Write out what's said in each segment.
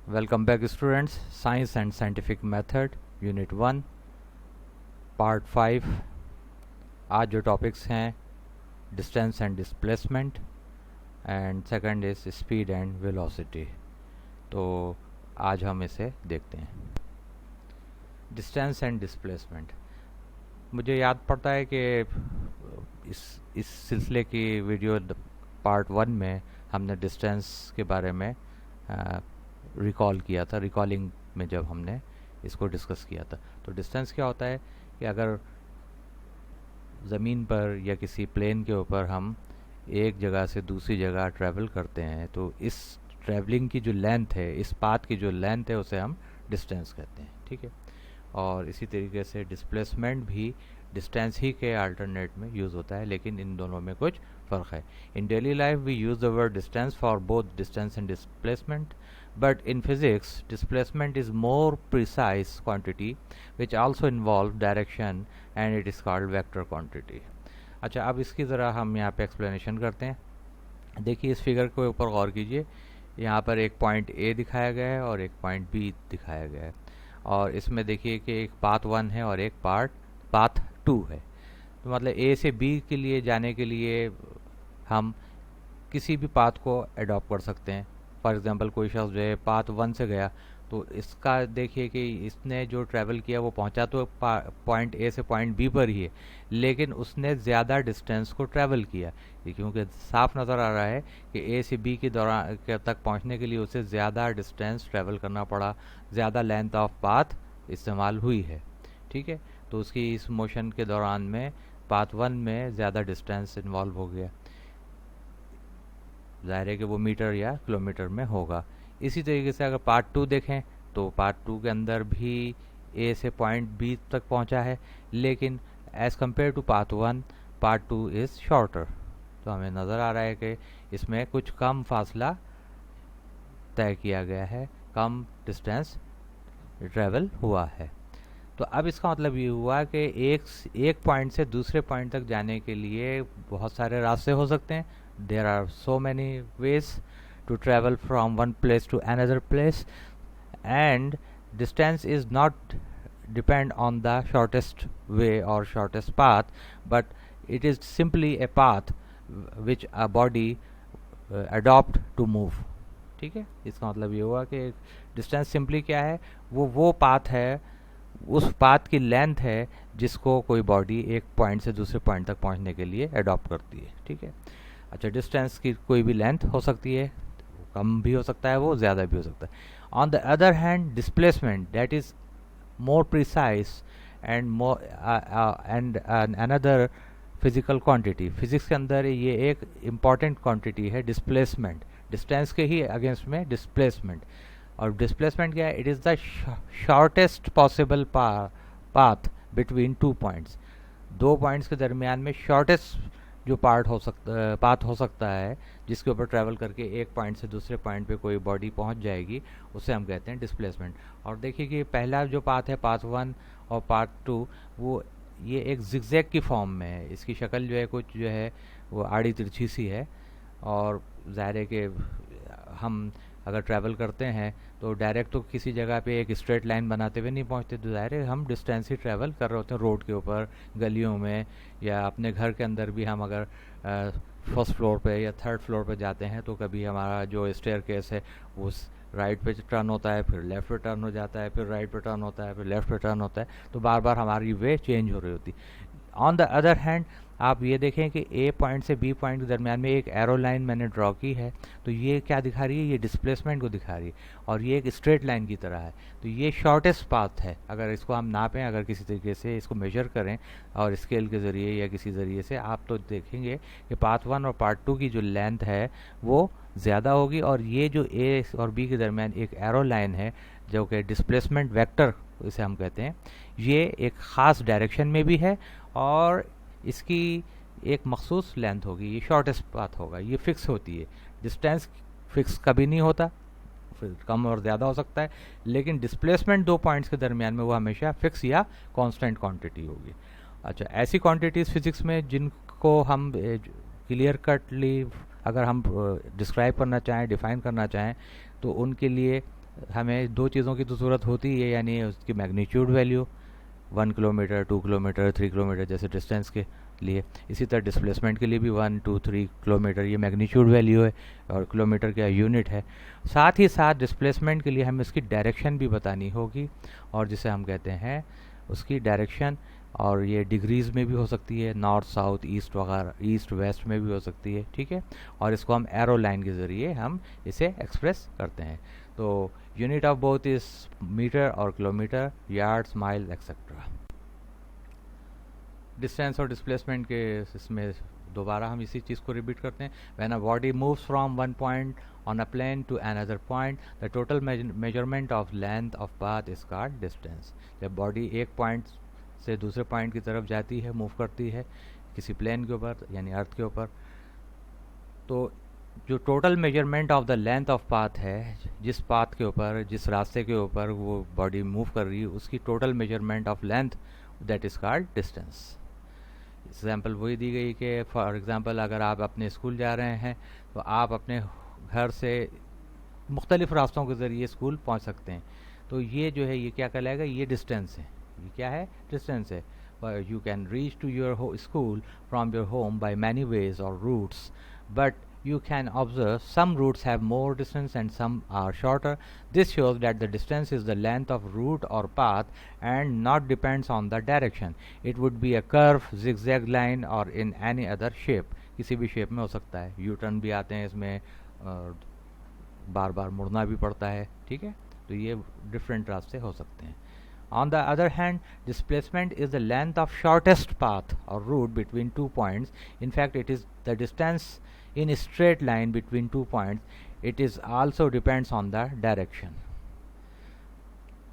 Welcome back students. Science and scientific method unit 1 part 5। आज जो topics हैं distance and displacement and second is speed and velocity. तो आज हम इसे देखते हैं। डिस्टेंस एंड डिस्प्लेसमेंट मुझे याद पड़ता है कि इस सिलसिले की वीडियो पार्ट 1 में हमने डिस्टेंस के बारे में रिकॉल किया था। रिकॉलिंग में जब हमने इसको डिस्कस किया था, तो डिस्टेंस क्या होता है कि अगर ज़मीन पर या किसी प्लेन के ऊपर हम एक जगह से दूसरी जगह ट्रैवल करते हैं, तो इस ट्रैवलिंग की जो लेंथ है, इस पाथ की जो लेंथ है, उसे हम डिस्टेंस कहते हैं। ठीक है। और इसी तरीके से डिस्प्लेसमेंट भी डिस्टेंस ही के अल्टरनेट में यूज़ होता है, लेकिन इन दोनों में कुछ फ़र्क है। In daily life we use the word distance for both distance and displacement, but in physics displacement is more precise quantity which also involve direction and it is called vector quantity। अच्छा, अब इसकी ज़रा हम यहाँ पे explanation करते हैं। देखिए इस फिगर के ऊपर गौर कीजिए। यहाँ पर एक पॉइंट ए दिखाया गया है और एक पॉइंट बी दिखाया गया है, और इसमें देखिए कि एक पाथ 1 है और एक पाथ 2 है। तो मतलब ए से बी के लिए जाने के लिए हम किसी भी पाथ को अडॉप्ट कर सकते हैं। फॉर एग्जांपल कोई शख्स जो है पाथ 1 से गया, तो इसका देखिए कि इसने जो ट्रैवल किया वो पहुंचा तो पॉइंट ए से पॉइंट बी पर ही है, लेकिन उसने ज़्यादा डिस्टेंस को ट्रैवल किया, क्योंकि साफ नज़र आ रहा है कि ए से बी के दौरान तक पहुंचने के लिए उसे ज़्यादा डिस्टेंस ट्रैवल करना पड़ा, ज़्यादा लेंथ ऑफ पाथ इस्तेमाल हुई है। ठीक है। तो उसकी इस मोशन के दौरान में पाथ 1 में ज़्यादा डिस्टेंस इन्वॉल्व हो गया, ज़ाहिर है कि वो मीटर या किलोमीटर में होगा। इसी तरीके से अगर पार्ट 2 देखें, तो पार्ट 2 के अंदर भी ए से पॉइंट बी तक पहुंचा है, लेकिन as compare to part 1 part 2 is shorter. तो हमें नज़र आ रहा है कि इसमें कुछ कम फासला तय किया गया है, कम डिस्टेंस ट्रेवल हुआ है। तो अब इसका मतलब ये हुआ कि एक पॉइंट से दूसरे पॉइंट तक जाने के लिए बहुत सारे रास्ते हो सकते हैं। There are so many ways to travel from one place to another place, and distance is not depend on the shortest way or shortest path, but it is simply a path which a body adopt to move। ठीक है। इसका मतलब ये हुआ कि distance simply क्या है, वो पाथ है, उस पाथ की लेंथ है जिसको कोई बॉडी एक पॉइंट से दूसरे पॉइंट तक पहुंचने के लिए अडॉप्ट करती है। ठीक है। अच्छा, डिस्टेंस की कोई भी लेंथ हो सकती है, कम भी हो सकता है, वो ज़्यादा भी हो सकता है। On the other hand displacement that is more precise and another physical quantity. Physics के अंदर ये एक इम्पॉर्टेंट क्वांटिटी है डिस्प्लेसमेंट, डिस्टेंस के ही अगेंस्ट में डिस्प्लेसमेंट। और डिस्प्लेसमेंट क्या है? It is the shortest possible path between two points. दो पॉइंट्स के दरमियान में शॉर्टेस्ट जो पाथ हो सकता है, जिसके ऊपर ट्रैवल करके एक पॉइंट से दूसरे पॉइंट पे कोई बॉडी पहुंच जाएगी, उसे हम कहते हैं डिस्प्लेसमेंट। और देखिए कि पहला जो पाथ है, पाथ 1 और पाथ 2, वो ये एक जिगजैग की फॉर्म में है। इसकी शक्ल जो है कुछ जो है वो आड़ी तिरछी सी है, और ज़ाहिर है कि हम अगर ट्रैवल करते हैं तो डायरेक्ट तो किसी जगह पे एक स्ट्रेट लाइन बनाते हुए नहीं पहुंचते, तो ज़ाहिर है हम डिस्टेंस ही ट्रैवल कर रहे होते हैं रोड के ऊपर, गलियों में, या अपने घर के अंदर भी हम अगर फर्स्ट फ्लोर पे या थर्ड फ्लोर पे जाते हैं, तो कभी हमारा जो स्टेयर केस है वो राइट पे टर्न होता है, फिर लेफ़्ट पे टर्न हो जाता है, फिर राइट पे टर्न होता है, फिर लेफ़्ट पे टर्न होता है, तो बार बार हमारी वे चेंज हो रही होती। ऑन द अदर हैंड आप ये देखें कि ए पॉइंट से बी पॉइंट के दरमियान में एक एरो लाइन मैंने ड्रॉ की है, तो ये क्या दिखा रही है? ये डिस्प्लेसमेंट को दिखा रही है, और ये एक स्ट्रेट लाइन की तरह है। तो ये शॉर्टेस्ट पाथ है। अगर इसको हम नापें, अगर किसी तरीके से इसको मेजर करें और स्केल के ज़रिए या किसी ज़रिए से, आप तो देखेंगे कि पाथ 1 और पार्ट 2 की जो लेंथ है वो ज़्यादा होगी, और ये जो ए और बी के दरमियान एक एरो लाइन है जो कि डिस्प्लेसमेंट वेक्टर इसे हम कहते हैं, ये एक ख़ास डायरेक्शन में भी है और इसकी एक मखसूस लेंथ होगी, ये शॉर्टेस्ट पाथ होगा, ये फिक्स होती है। डिस्टेंस फिक्स कभी नहीं होता, फिर कम और ज़्यादा हो सकता है, लेकिन डिस्प्लेसमेंट दो पॉइंट्स के दरमियान में वो हमेशा फिक्स या कांस्टेंट क्वांटिटी होगी। अच्छा, ऐसी क्वांटिटीज़ फिजिक्स में जिनको हम क्लियर कटली अगर हम डिस्क्राइब करना चाहें, डिफाइन करना चाहें, तो उनके लिए हमें दो चीज़ों की तो ज़रूरत होती है, यानी उसकी magnitude value 1 kilometre, 2 kilometre, 3 kilometre जैसे डिस्टेंस के लिए। इसी तरह डिस्प्लेसमेंट के लिए भी 1, 2, 3 किलोमीटर ये मैग्नीट्यूड वैल्यू है और किलोमीटर का यूनिट है। साथ ही साथ डिस्प्लेसमेंट के लिए हमें उसकी डायरेक्शन भी बतानी होगी, और जिसे हम कहते हैं उसकी डायरेक्शन, और ये डिग्रीज़ में भी हो सकती है, नॉर्थ साउथ ईस्ट वगैरह, ईस्ट वेस्ट में भी हो सकती है, ठीक है। और इसको हम एरो लाइन के ज़रिए हम इसे एक्सप्रेस करते हैं। तो unit of both is metre और kilometre, yards, mile etcetera. Distance और डिस्प्लेसमेंट के इसमें दोबारा हम इसी चीज़ को रिपीट करते हैं। When a body moves from one point on a plane to another point, the total measurement of length of path is called distance. जब बॉडी एक पॉइंट से दूसरे पॉइंट की तरफ जाती है, मूव करती है किसी प्लेन के ऊपर यानी अर्थ के ऊपर, तो जो total measurement of the length of path है, जिस पाथ के ऊपर, जिस रास्ते के ऊपर वो बॉडी मूव कर रही है, उसकी total measurement of length, that is called distance. Example वही दी गई कि फॉर एग्ज़ाम्पल अगर आप अपने स्कूल जा रहे हैं तो आप अपने घर से मुख्तलिफ़ रास्तों के ज़रिए स्कूल पहुंच सकते हैं। तो ये जो है ये क्या कहलाएगा, ये डिस्टेंस है। ये क्या है, डिस्टेंस है। You can reach to your school from your home by many ways और routes, but you can observe some routes have more distance and some are shorter. This shows that the distance is the length of route or path and not depends on the direction. It would be a curve, zigzag line or in any other shape. किसी भी shape में हो सकता है। U turn भी आते हैं इसमें, बार बार मुड़ना भी पड़ता है, ठीक है। तो ये डिफरेंट रास्ते हो सकते हैं। On the other hand, displacement is the length of shortest path or route between 2 points. In fact, it is the distance in a straight line between 2 points. It is also depends on the direction.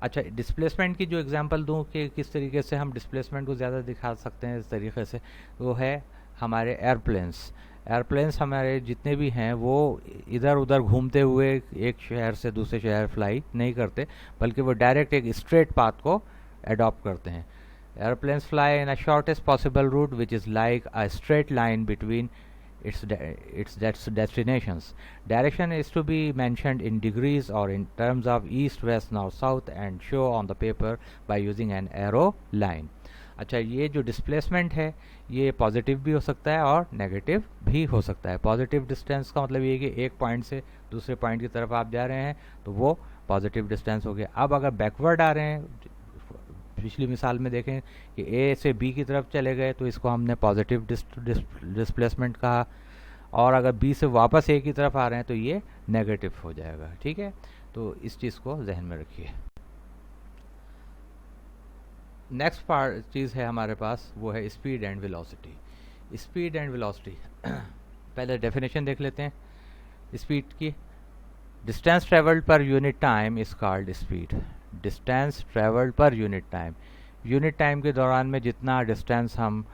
अच्छा, displacement की जो example दूं कि किस तरीके से हम displacement को ज़्यादा दिखा सकते हैं इस तरीके से, वो है हमारे एयरप्लेन्स हमारे जितने भी हैं वो इधर उधर घूमते हुए एक शहर से दूसरे शहर फ्लाई नहीं करते, बल्कि वो डायरेक्ट एक स्ट्रेट पाथ को अडॉप्ट करते हैं। Airplanes fly in a shortest possible route which is like a straight line between its destinations. Direction is to be mentioned in degrees or in terms of east, west, north, south and show on the paper by using an arrow line. अच्छा, ये जो displacement है ये positive भी हो सकता है और नेगेटिव भी हो सकता है। पॉजिटिव डिस्टेंस का मतलब ये कि एक पॉइंट से दूसरे पॉइंट की तरफ आप जा रहे हैं तो वो पॉजिटिव डिस्टेंस हो गया। अब अगर बैकवर्ड आ रहे हैं, पिछली मिसाल में देखें कि ए से बी की तरफ चले गए तो इसको हमने पॉजिटिव डिस्प्लेसमेंट कहा, और अगर बी से वापस ए की तरफ आ रहे हैं तो ये नेगेटिव हो जाएगा, ठीक है। तो इस चीज़ को जहन में रखिए। नेक्स्ट पार्ट चीज़ है हमारे पास, वो है speed and velocity. Speed and velocity पहले डेफिनेशन देख लेते हैं स्पीड की। Distance travelled per unit time is called speed. Distance travelled per unit unit time के दौरान में जितना डिस्टेंस हम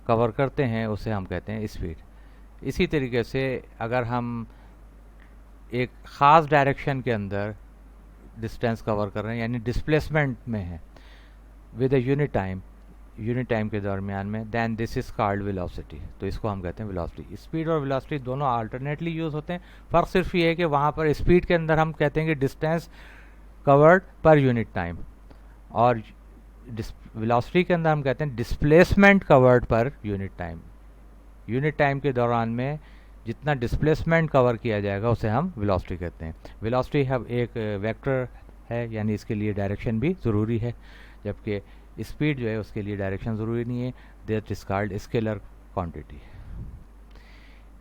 कवर करते हैं उसे हम कहते हैं स्पीड। इसी तरीके से अगर हम एक ख़ास डायरेक्शन के अंदर डिस्टेंस कवर कर रहे हैं यानी डिस्प्लेसमेंट में है विद अ यूनिट टाइम के दरमियान में, then this is called velocity. तो इसको हम कहते हैं वेलोसिटी। स्पीड और वेलोसिटी दोनों अल्टरनेटली यूज़ होते हैं। फ़र्क सिर्फ ये है कि वहाँ पर स्पीड के अंदर हम कहते हैं कि distance covered per unit time, और वेलोसिटी के अंदर हम कहते हैं displacement covered per unit time. Unit time के दौरान में जितना डिस्प्लेसमेंट कवर किया जाएगा उसे हम वेलोसिटी कहते हैं। वेलोसिटी हम एक वेक्टर है, यानी इसके लिए डायरेक्शन भी ज़रूरी है, जबकि स्पीड जो है उसके लिए डायरेक्शन ज़रूरी नहीं है। That is called scalar quantity.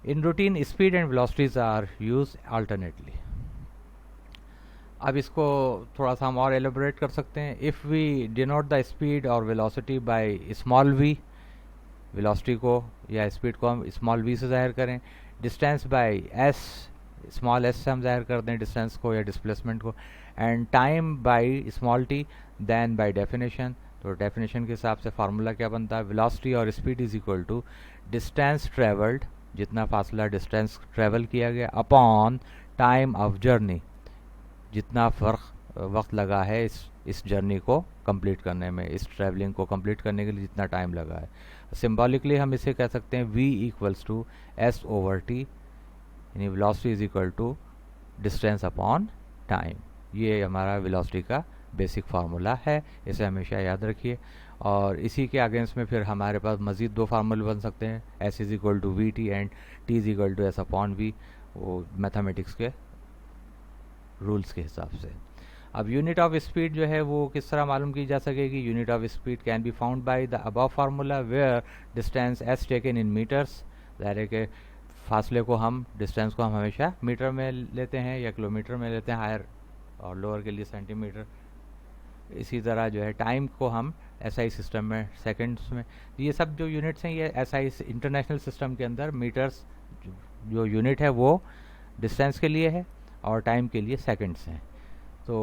In routine speed and velocities are use alternately. अब इसको थोड़ा सा हम और एलेबोरेट कर सकते हैं। If we denote the speed और velocity by small V, velocity को या स्पीड को हम स्मॉल वी से ज़ाहिर करें, distance by S, small S से हम ज़ाहिर करते हैं डिस्टेंस को या डिस्प्लेसमेंट को, and time by small t, then by definition. तो डेफिनेशन के हिसाब से फार्मूला क्या बनता है, वेलोसिटी और speed is equal to distance travelled, जितना फासला डिस्टेंस ट्रेवल किया गया, अपॉन टाइम ऑफ जर्नी, जितना वक्त लगा है इस जर्नी को कंप्लीट करने में, इस ट्रैवलिंग को कंप्लीट करने के लिए जितना टाइम लगा है। सिंबॉलिकली हम इसे कह सकते हैं v equals to S over T, यानी velocity is equal to distance upon time. ये हमारा वेलोसिटी का बेसिक फार्मूला है, इसे हमेशा याद रखिए। और इसी के अगेंस्ट में फिर हमारे पास मज़ीद दो फार्मूले बन सकते हैं, s is equal to v t and t is equal to s upon v, वो मैथमेटिक्स के रूल्स के हिसाब से। अब यूनिट ऑफ स्पीड जो है वो किस तरह मालूम की जा सकेगी? Unit of speed can be found by the above formula where distance s taken in metres. ज़ाहिर है कि फासले को हम, डिस्टेंस को हम हमेशा मीटर में लेते हैं या किलोमीटर में लेते हैं, हायर और लोअर के लिए सेंटीमीटर। इसी तरह जो है टाइम को हम एसआई सिस्टम में सेकंड्स में, ये सब जो यूनिट्स हैं ये एसआई इंटरनेशनल सिस्टम के अंदर मीटर्स जो यूनिट है वो डिस्टेंस के लिए है और टाइम के लिए सेकंड्स हैं। तो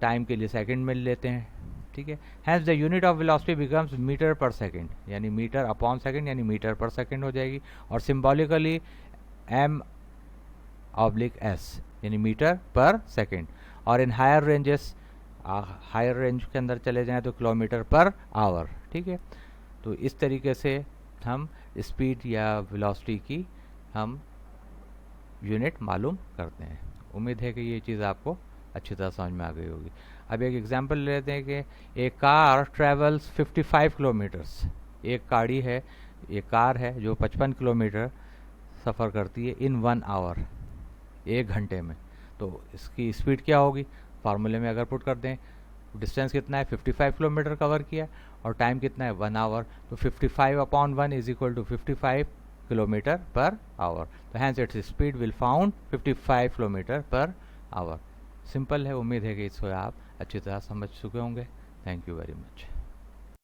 टाइम के लिए सेकंड में लेते हैं, ठीक है। Hence the unit of velocity becomes metre per second, यानी मीटर अपॉन सेकंड यानी मीटर पर सेकंड हो जाएगी। और सिंबॉलिकली एम ऑब्लिक एस यानी मीटर पर सेकंड। और in higher ranges, higher range के अंदर चले जाएं तो किलोमीटर पर आवर, ठीक है। तो इस तरीके से हम स्पीड या वेलोसिटी की हम यूनिट मालूम करते हैं। उम्मीद है कि ये चीज़ आपको अच्छी तरह समझ में आ गई होगी। अब एक एग्जांपल लेते हैं कि एक कार ट्रेवल्स 55 किलोमीटर्स। एक गाड़ी है, एक कार है जो 55 किलोमीटर सफ़र करती है इन 1 आवर, 1 घंटे में। तो इसकी स्पीड क्या होगी? फार्मूले में अगर पुट कर दें, डिस्टेंस कितना है? 55 किलोमीटर कवर किया और टाइम कितना है? 1 आवर। तो 55 upon 1 is equal to 55 kilometre per hour. तो hence its speed will found 55 kilometre per hour. Simple है। उम्मीद है कि इसको आप अच्छी तरह समझ चुके होंगे। Thank you very much.